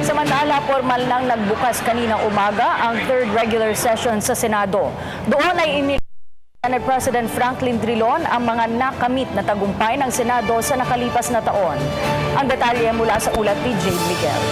Samantala, formal nang nagbukas kaninang umaga ang third regular session sa Senado. Doon ay Senate President Franklin Drilon ang mga nakamit na tagumpay ng Senado sa nakalipas na taon. Ang detalye mula sa ulat ni Jade Miguel.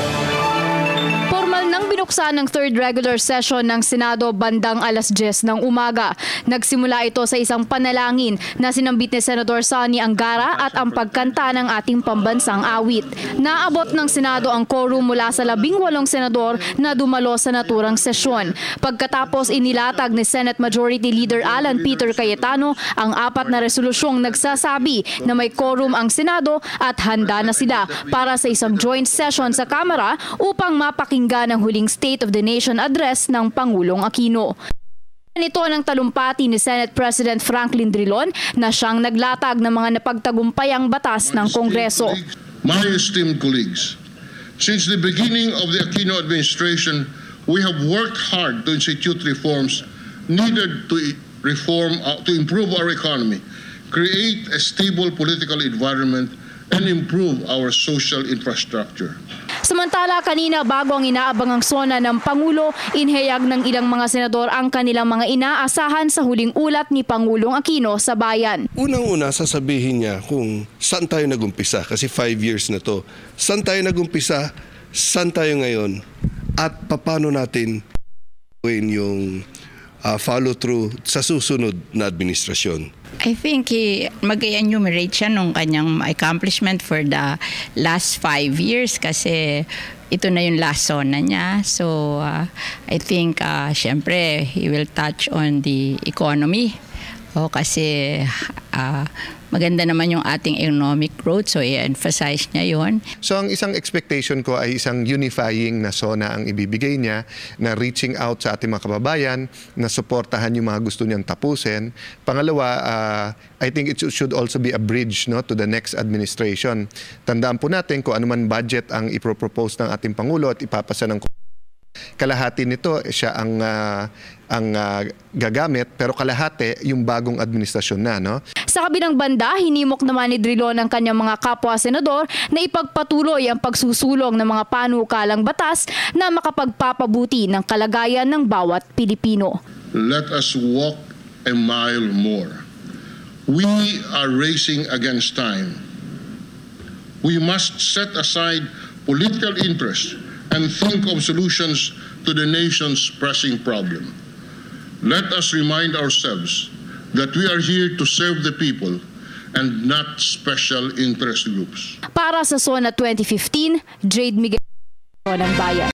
Formal nang binuksan ng third regular session ng Senado bandang alas 10 ng umaga. Nagsimula ito sa isang panalangin na sinambit ni Senador Sonny Angara at ang pagkanta ng ating pambansang awit. Naabot ng Senado ang quorum mula sa 18 senador na dumalo sa naturang sesyon. Pagkatapos inilatag ni Senate Majority Leader Alan Peter Cayetano ang 4 na resolusyong nagsasabi na may quorum ang Senado at handa na sila para sa isang joint session sa Kamara upang mapakinggan ang huling State of the Nation address ng Pangulong Aquino. Ito ng talumpati ni Senate President Franklin Drilon na siyang naglatag ng mga napagtagumpayang batas ng Kongreso. My esteemed colleagues, since the beginning of the Aquino administration, we have worked hard to institute reforms needed to improve our economy, create a stable political environment, and improve our social infrastructure. Samantala, kanina bago ang inaabangang sona ng Pangulo, inihayag ng ilang mga senador ang kanilang mga inaasahan sa huling ulat ni Pangulong Aquino sa bayan. Unang-una, sasabihin niya kung saan tayo nagumpisa kasi 5 years na to. Saan tayo nagumpisa, saan tayo ngayon, at paano natin gawin yung follow-through sa susunod na administrasyon. I think mag-enumerate siya nung kanyang accomplishment for the last 5 years kasi ito na yung last zona niya. So I think syempre he will touch on the economy. Kasi maganda naman yung ating economic growth, so i-emphasize niya yon. So ang isang expectation ko ay isang unifying na SONA ang ibibigay niya, na reaching out sa ating mga kababayan, na suportahan yung mga gusto niyang tapusin. Pangalawa, I think it should also be a bridge, no, to the next administration. Tandaan po natin kung ano man budget ang ipropropose ng ating Pangulo at ipapasa ng kalahati nito siya ang gagamit, pero kalahati yung bagong administrasyon na, no? Sa kabilang banda, hinimok naman ni Drilon ang kanyang mga kapwa-senador na ipagpatuloy ang pagsusulong ng mga panukalang batas na makapagpapabuti ng kalagayan ng bawat Pilipino. Let us walk a mile more. We are racing against time. We must set aside political interest and think of solutions to the nation's pressing problem. Let us remind ourselves that we are here to serve the people and not special interest groups. Para sa SONA 2015, Jade Miguel ng Bayan.